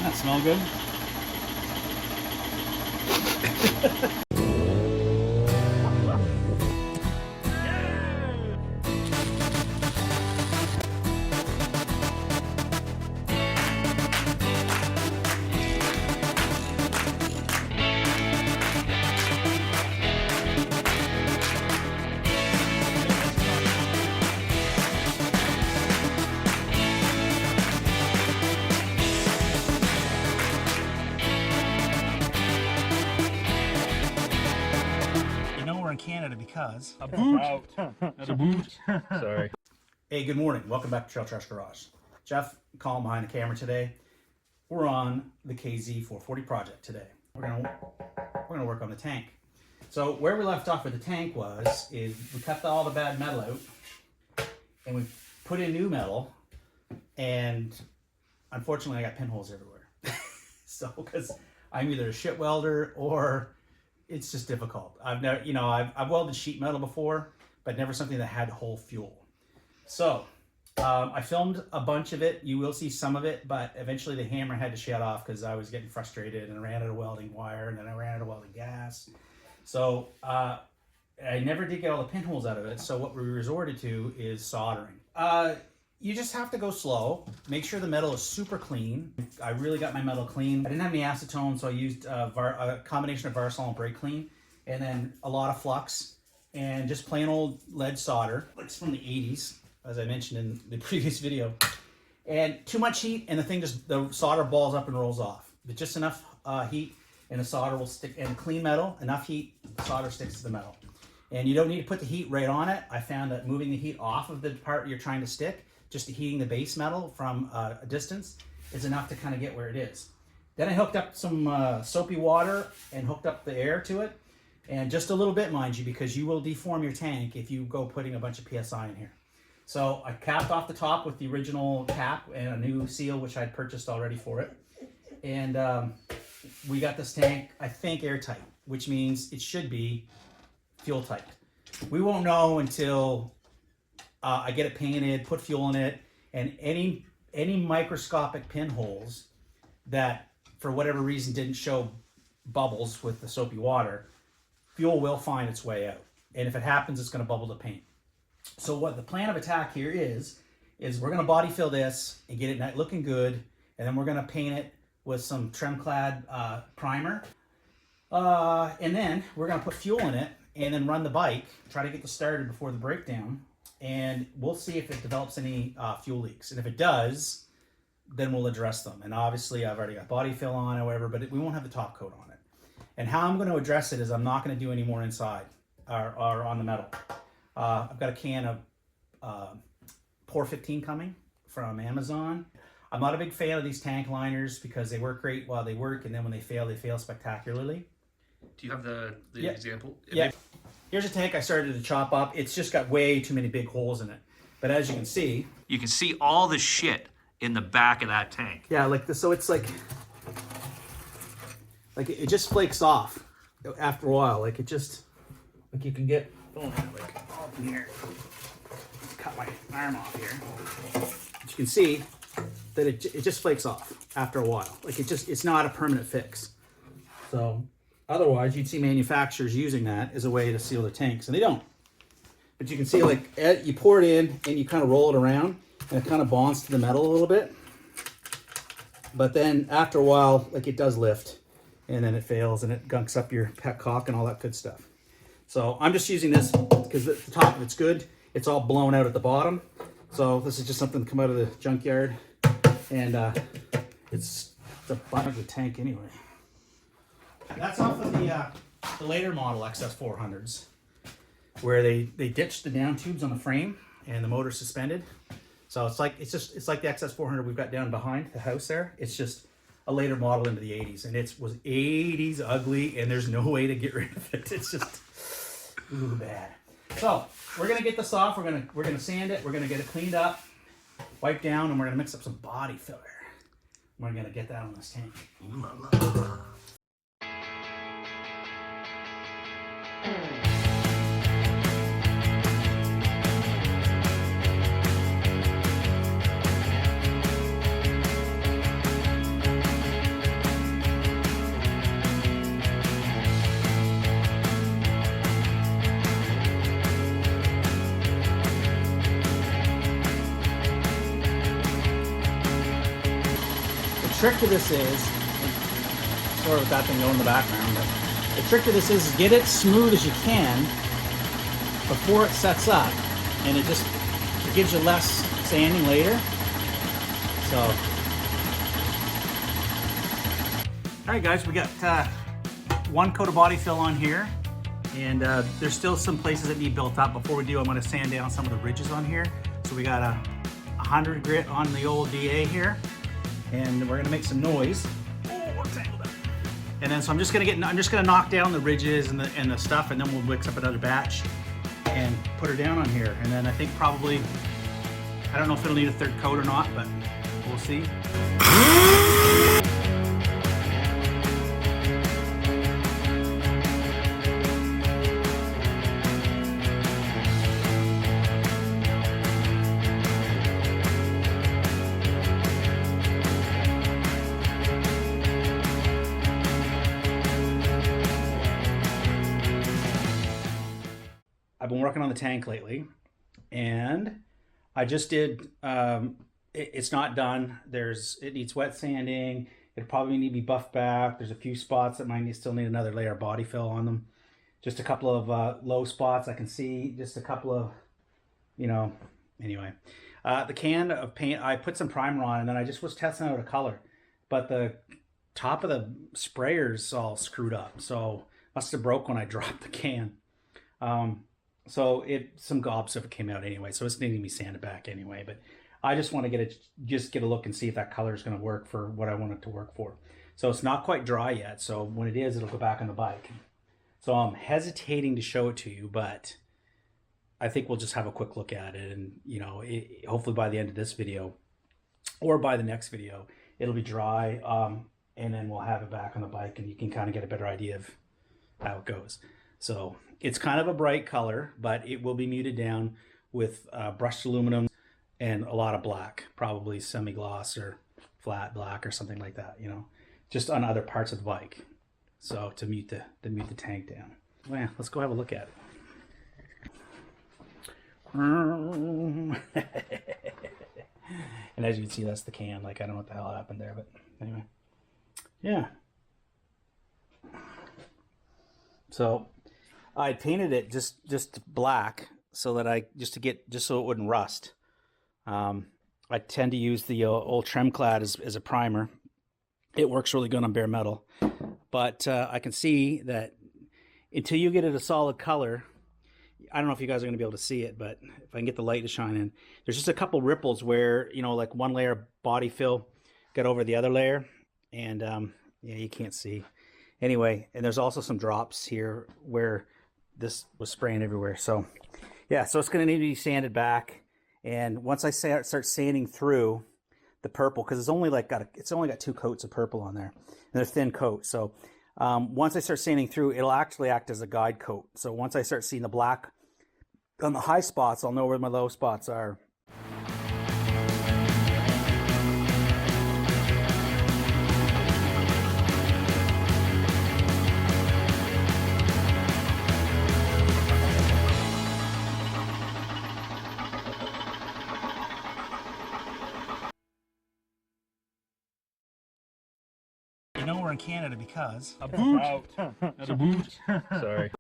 That smell good. In Canada because a boot. That's a boot. Sorry. Hey, good morning. Welcome back to Trail Trash Garage. Jeff, Colin behind the camera today. We're on the KZ440 project today. We're gonna work on the tank. So where we left off with the tank is we cut all the bad metal out and we put in new metal, and unfortunately I got pinholes everywhere. So because I'm either a shit welder or it's just difficult. I've never, I've welded sheet metal before, but never something that had whole fuel. So I filmed a bunch of it. You will see some of it, but eventually the hammer had to shut off because I was getting frustrated and I ran out of welding wire and then I ran out of welding gas. So I never did get all the pinholes out of it. So what we resorted to is soldering. You just have to go slow. Make sure the metal is super clean. I really got my metal clean. I didn't have any acetone, so I used a combination of Varsol and Brake Clean, and then a lot of flux, and just plain old lead solder. It's from the 80s, as I mentioned in the previous video. And too much heat, and the solder balls up and rolls off. But just enough heat, and the solder will stick. And clean metal, enough heat, the solder sticks to the metal. And you don't need to put the heat right on it. I found that moving the heat off of the part you're trying to stick, just heating the base metal from a distance, is enough to kind of get where it is. Then I hooked up some soapy water and hooked up the air to it, and just a little bit, mind you, because you will deform your tank if you go putting a bunch of PSI in here. So I capped off the top with the original cap and a new seal, which I'd purchased already for it. And we got this tank, I think, airtight, which means it should be fuel tight. We won't know until I get it painted, put fuel in it, and any microscopic pinholes that, for whatever reason, didn't show bubbles with the soapy water, fuel will find its way out. And if it happens, it's going to bubble the paint. So what the plan of attack here is we're going to body fill this and get it looking good, and then we're going to paint it with some trim-clad primer. And then we're going to put fuel in it and then run the bike, try to get this started before the breakdown. And we'll see if it develops any fuel leaks. And if it does, then we'll address them. And obviously I've already got body fill on or whatever, but we won't have the top coat on it. And how I'm going to address it is I'm not going to do any more inside or on the metal. I've got a can of Pour 15 coming from Amazon. I'm not a big fan of these tank liners because they work great while they work, and then when they fail spectacularly. Do you have the example? Yeah. Here's a tank I started to chop up. It's just got way too many big holes in it. But as you can see all the shit in the back of that tank. Yeah, like this. So it's like it just flakes off after a while. Like you can get all up in here. Cut my arm off here. But you can see that it just flakes off after a while. Like it's not a permanent fix. So otherwise, you'd see manufacturers using that as a way to seal their tanks, and they don't. But you can see, you pour it in, and you kind of roll it around, and it kind of bonds to the metal a little bit. But then, after a while, it does lift, and then it fails, and it gunks up your pet cock and all that good stuff. So I'm just using this because the top of it's good. It's all blown out at the bottom. So this is just something to come out of the junkyard, and it's the bottom of the tank anyway. That's off of the later model XS400s, where they ditched the down tubes on the frame and the motor suspended. So it's like the XS400 we've got down behind the house there. It's just a later model into the 80s, and it was 80s ugly, and there's no way to get rid of it. It's just bad. So we're gonna get this off. We're gonna sand it. We're gonna get it cleaned up, wipe down, and we're gonna mix up some body filler. We're gonna get that on this tank. Ooh la la. trick to this is, sorry with that thing going in the background, but the trick to this is get it smooth as you can before it sets up, and it gives you less sanding later. So, all right, guys, we got one coat of body fill on here, and there's still some places that need built up. Before we do, I'm going to sand down some of the ridges on here. So we got a 100 grit on the old DA here, and we're going to make some noise. Oh, we're tangled up. And then so I'm just going to knock down the ridges and the stuff, and then we'll mix up another batch and put her down on here. And then I think probably, I don't know if it'll need a third coat or not, but we'll see. I've been working on the tank lately, and I just did, it's not done. It needs wet sanding. It'll probably need to be buffed back. There's a few spots that might still need another layer of body fill on them. Just a couple of low spots I can see, just a couple of, anyway. The can of paint, I put some primer on, and then I just was testing out a color, but the top of the sprayer's all screwed up, so must have broke when I dropped the can. So some gobs of it came out anyway, so it's needing to be sanded back anyway. But I just want to get a look and see if that color is going to work for what I want it to work for. So it's not quite dry yet. So when it is, it'll go back on the bike. So I'm hesitating to show it to you, but I think we'll just have a quick look at it, and hopefully by the end of this video or by the next video, it'll be dry, and then we'll have it back on the bike, and you can kind of get a better idea of how it goes. So it's kind of a bright color, but it will be muted down with brushed aluminum and a lot of black, probably semi-gloss or flat black or something like that, just on other parts of the bike. So to mute the tank down. Well, let's go have a look at it. And as you can see, that's the can. Like, I don't know what the hell happened there, but anyway. Yeah. So I painted it just black so that so it wouldn't rust. I tend to use the old Tremclad as a primer. It works really good on bare metal, but I can see that until you get it a solid color, I don't know if you guys are going to be able to see it, but if I can get the light to shine in, there's just a couple ripples where like one layer of body fill got over the other layer, and yeah, you can't see. Anyway, and there's also some drops here where this was spraying everywhere. So yeah, so it's going to need to be sanded back. And once I start sanding through the purple, because it's only got 2 coats of purple on there, and they're thin coats. So once I start sanding through, it'll actually act as a guide coat. So once I start seeing the black on the high spots, I'll know where my low spots are. We're in Canada because a boot. That's a boot. Sorry.